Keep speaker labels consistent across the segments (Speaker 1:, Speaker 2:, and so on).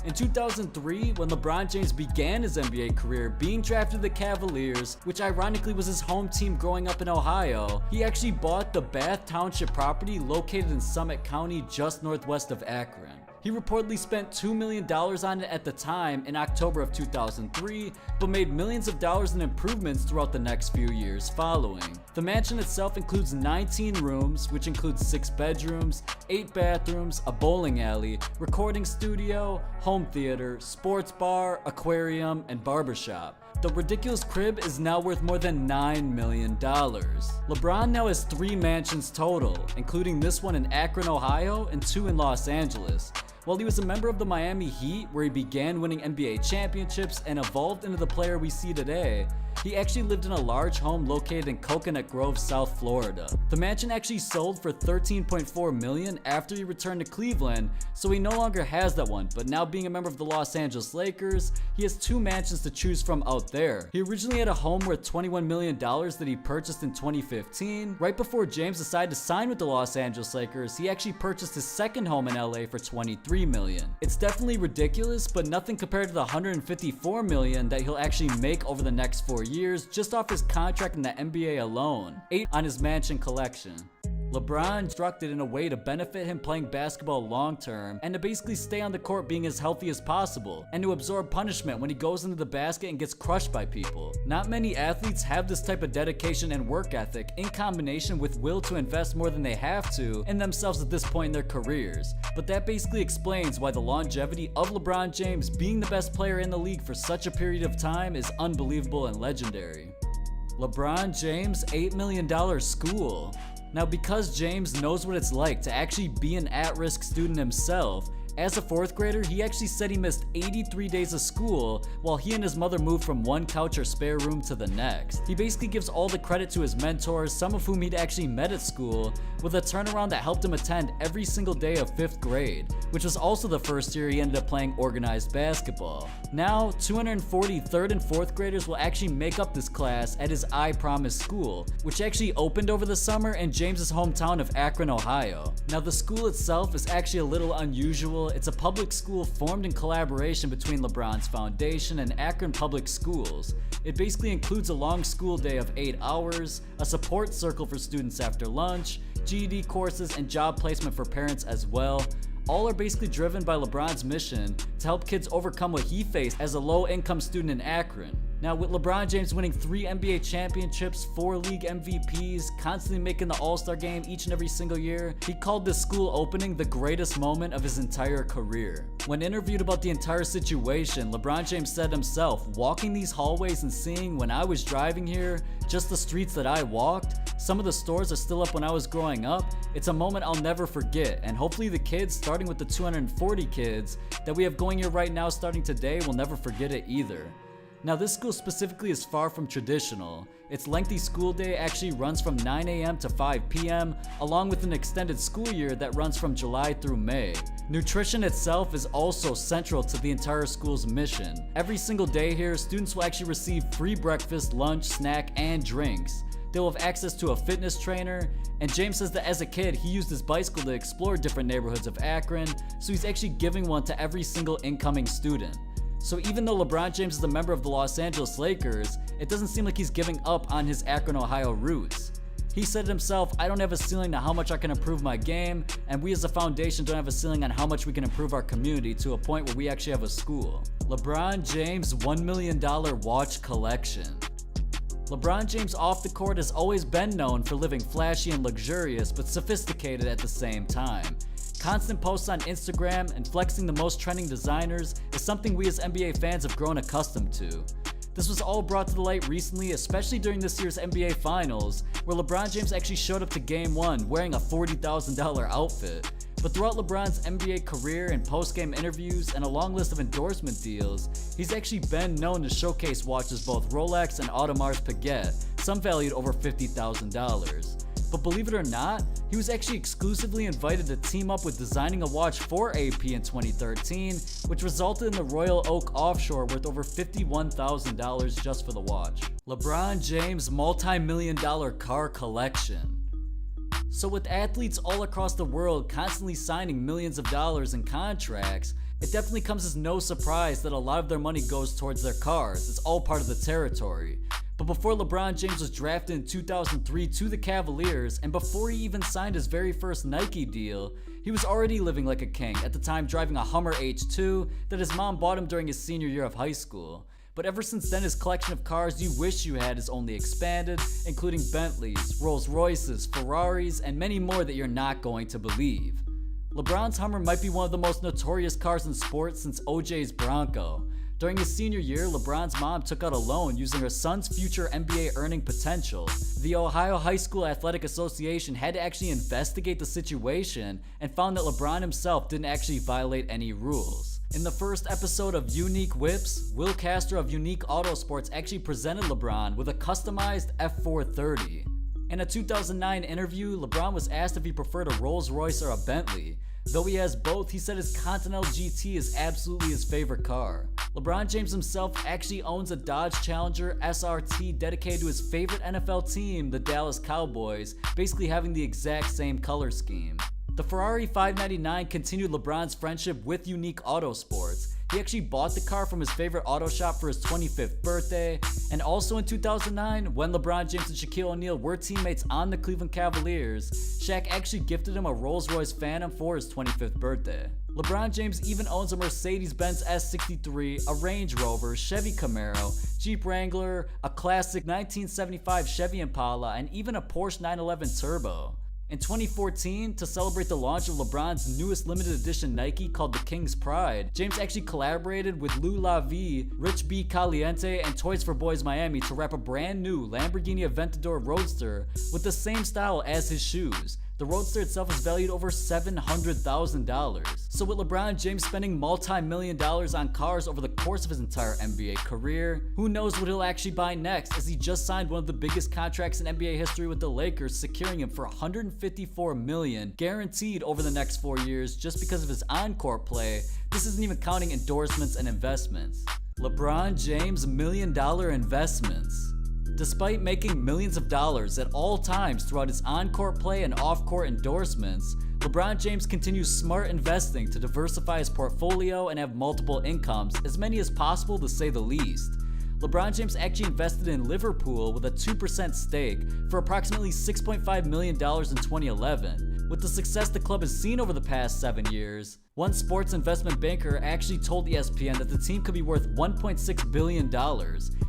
Speaker 1: In 2003, when LeBron James began his NBA career being drafted to the Cavaliers, which ironically was his home team growing up in Ohio, he actually bought the Bath Township property located in Summit County just northwest of Akron. He reportedly spent $2 million on it at the time in October of 2003, but made millions of dollars in improvements throughout the next few years following. The mansion itself includes 19 rooms, which includes 6 bedrooms, 8 bathrooms, a bowling alley, recording studio, home theater, sports bar, aquarium, and barbershop. The ridiculous crib is now worth more than $9 million. LeBron now has 3 mansions total, including this one in Akron, Ohio, and 2 in Los Angeles. While he was a member of the Miami Heat, where he began winning NBA championships and evolved into the player we see today, he actually lived in a large home located in Coconut Grove, South Florida. The mansion actually sold for $13.4 million after he returned to Cleveland, so he no longer has that one, but now being a member of the Los Angeles Lakers, he has 2 mansions to choose from out there. He originally had a home worth $21 million that he purchased in 2015. Right before James decided to sign with the Los Angeles Lakers, he actually purchased his second home in LA for $23 million. It's definitely ridiculous, but nothing compared to the $154 million that he'll actually make over the next 4 years just off his contract in the NBA alone. 8 on his mansion collection. LeBron constructed in a way to benefit him playing basketball long term and to basically stay on the court being as healthy as possible and to absorb punishment when he goes into the basket and gets crushed by people. Not many athletes have this type of dedication and work ethic in combination with will to invest more than they have to in themselves at this point in their careers, but that basically explains why the longevity of LeBron James being the best player in the league for such a period of time is unbelievable and legendary. LeBron James' $8 million school. Now, because James knows what it's like to actually be an at-risk student himself, as a 4th grader, he actually said he missed 83 days of school while he and his mother moved from one couch or spare room to the next. He basically gives all the credit to his mentors, some of whom he'd actually met at school, with a turnaround that helped him attend every single day of 5th grade, which was also the first year he ended up playing organized basketball. Now, 240 3rd and 4th graders will actually make up this class at his I Promise school, which actually opened over the summer in James's hometown of Akron, Ohio. Now, the school itself is actually a little unusual. It's a public school formed in collaboration between LeBron's foundation and Akron Public Schools. It basically includes a long school day of 8 hours, a support circle for students after lunch, GED courses, and job placement for parents as well. All are basically driven by LeBron's mission to help kids overcome what he faced as a low-income student in Akron. Now, with LeBron James winning 3 NBA championships, 4 league MVPs, constantly making the All-Star game each and every single year, he called this school opening the greatest moment of his entire career. When interviewed about the entire situation, LeBron James said himself, "Walking these hallways and seeing when I was driving here, just the streets that I walked, some of the stores are still up when I was growing up, it's a moment I'll never forget, and hopefully the kids, starting with the 240 kids that we have going here right now starting today, will never forget it either." Now, this school specifically is far from traditional. Its lengthy school day actually runs from 9 a.m. to 5 p.m., along with an extended school year that runs from July through May. Nutrition itself is also central to the entire school's mission. Every single day here, students will actually receive free breakfast, lunch, snack, and drinks. They will have access to a fitness trainer, and James says that as a kid, he used his bicycle to explore different neighborhoods of Akron, so he's actually giving one to every single incoming student. So even though LeBron James is a member of the Los Angeles Lakers, it doesn't seem like he's giving up on his Akron, Ohio roots. He said himself, "I don't have a ceiling to how much I can improve my game, and we as a foundation don't have a ceiling on how much we can improve our community to a point where we actually have a school." LeBron James' $1 million watch collection. LeBron James off the court has always been known for living flashy and luxurious, but sophisticated at the same time. Constant posts on Instagram and flexing the most trending designers is something we as NBA fans have grown accustomed to. This was all brought to the light recently, especially during this year's NBA Finals, where LeBron James actually showed up to Game 1 wearing a $40,000 outfit. But throughout LeBron's NBA career and post-game interviews and a long list of endorsement deals, he's actually been known to showcase watches both Rolex and Audemars Piguet, some valued over $50,000. But believe it or not, he was actually exclusively invited to team up with designing a watch for AP in 2013, which resulted in the Royal Oak Offshore worth over $51,000 just for the watch. LeBron James' multi-million-dollar car collection. So with athletes all across the world constantly signing millions of dollars in contracts, It definitely comes as no surprise that a lot of their money goes towards their cars. It's all part of the territory. But before LeBron James was drafted in 2003 to the Cavaliers, and before he even signed his very first Nike deal, he was already living like a king, at the time driving a Hummer H2 that his mom bought him during his senior year of high school. But ever since then, his collection of cars you wish you had has only expanded, including Bentleys, Rolls Royces, Ferraris, and many more that you're not going to believe. LeBron's Hummer might be one of the most notorious cars in sports since OJ's Bronco. During his senior year, LeBron's mom took out a loan using her son's future NBA earning potential. The Ohio High School Athletic Association had to actually investigate the situation and found that LeBron himself didn't actually violate any rules. In the first episode of Unique Whips, Will Castro of Unique Autosports actually presented LeBron with a customized F430. In a 2009 interview, LeBron was asked if he preferred a Rolls Royce or a Bentley. Though he has both, he said his Continental GT is absolutely his favorite car. LeBron James himself actually owns a Dodge Challenger SRT dedicated to his favorite NFL team, the Dallas Cowboys, basically having the exact same color scheme. The Ferrari 599 continued LeBron's friendship with Unique Autosports. He actually bought the car from his favorite auto shop for his 25th birthday, and also in 2009, when LeBron James and Shaquille O'Neal were teammates on the Cleveland Cavaliers, Shaq actually gifted him a Rolls-Royce Phantom for his 25th birthday. LeBron James even owns a Mercedes-Benz S63, a Range Rover, Chevy Camaro, Jeep Wrangler, a classic 1975 Chevy Impala, and even a Porsche 911 Turbo. In 2014, to celebrate the launch of LeBron's newest limited edition Nike called the King's Pride, James actually collaborated with Lou La Vie, Rich B. Caliente, and Toys for Boys Miami to wrap a brand new Lamborghini Aventador Roadster with the same style as his shoes. The Roadster itself is valued over $700,000. So with LeBron James spending multi-million dollars on cars over the course of his entire NBA career, who knows what he'll actually buy next, as he just signed one of the biggest contracts in NBA history with the Lakers, securing him for $154 million guaranteed over the next 4 years just because of his on-court play. This isn't even counting endorsements and investments. LeBron James million-dollar investments. Despite making millions of dollars at all times throughout his on-court play and off-court endorsements, LeBron James continues smart investing to diversify his portfolio and have multiple incomes, as many as possible to say the least. LeBron James actually invested in Liverpool with a 2% stake for approximately $6.5 million in 2011. With the success the club has seen over the past 7 years, one sports investment banker actually told ESPN that the team could be worth $1.6 billion,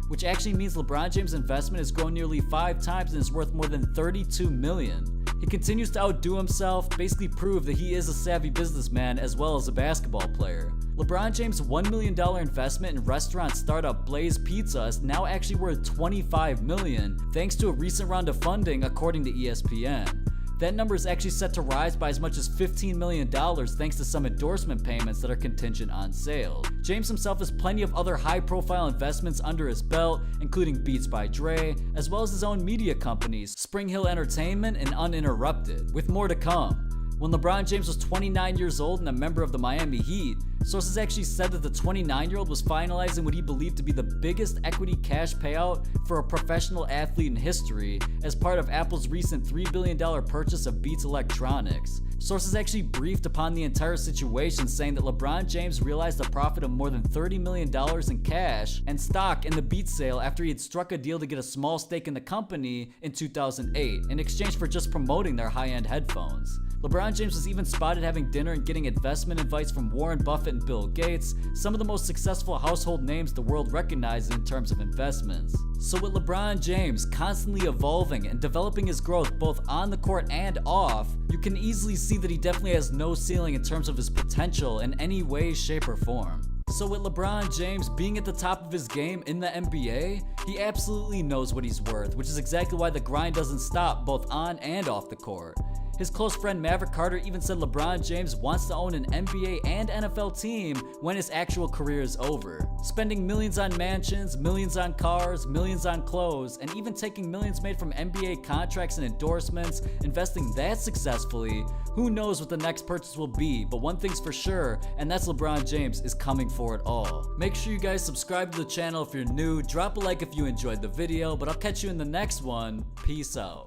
Speaker 1: which actually means LeBron James' investment has grown nearly 5 times and is worth more than $32 million. He continues to outdo himself, basically prove that he is a savvy businessman as well as a basketball player. LeBron James' $1 million investment in restaurant startup Blaze Pizza is now actually worth $25 million, thanks to a recent round of funding according to ESPN. That number is actually set to rise by as much as $15 million thanks to some endorsement payments that are contingent on sales. James himself has plenty of other high-profile investments under his belt, including Beats by Dre, as well as his own media companies, Spring Hill Entertainment and Uninterrupted, with more to come. When LeBron James was 29 years old and a member of the Miami Heat, sources actually said that the 29-year-old was finalizing what he believed to be the biggest equity cash payout for a professional athlete in history as part of Apple's recent $3 billion purchase of Beats Electronics. Sources actually briefed upon the entire situation, saying that LeBron James realized a profit of more than $30 million in cash and stock in the Beats sale after he had struck a deal to get a small stake in the company in 2008 in exchange for just promoting their high-end headphones. LeBron James was even spotted having dinner and getting investment advice from Warren Buffett and Bill Gates, some of the most successful household names the world recognizes in terms of investments. So with LeBron James constantly evolving and developing his growth both on the court and off, you can easily see that he definitely has no ceiling in terms of his potential in any way, shape, or form. So with LeBron James being at the top of his game in the NBA, he absolutely knows what he's worth, which is exactly why the grind doesn't stop both on and off the court. His close friend Maverick Carter even said LeBron James wants to own an NBA and NFL team when his actual career is over. Spending millions on mansions, millions on cars, millions on clothes, and even taking millions made from NBA contracts and endorsements, investing that successfully, who knows what the next purchase will be, but one thing's for sure, and that's LeBron James is coming for it all. Make sure you guys subscribe to the channel if you're new, drop a like if you enjoyed the video, but I'll catch you in the next one. Peace out.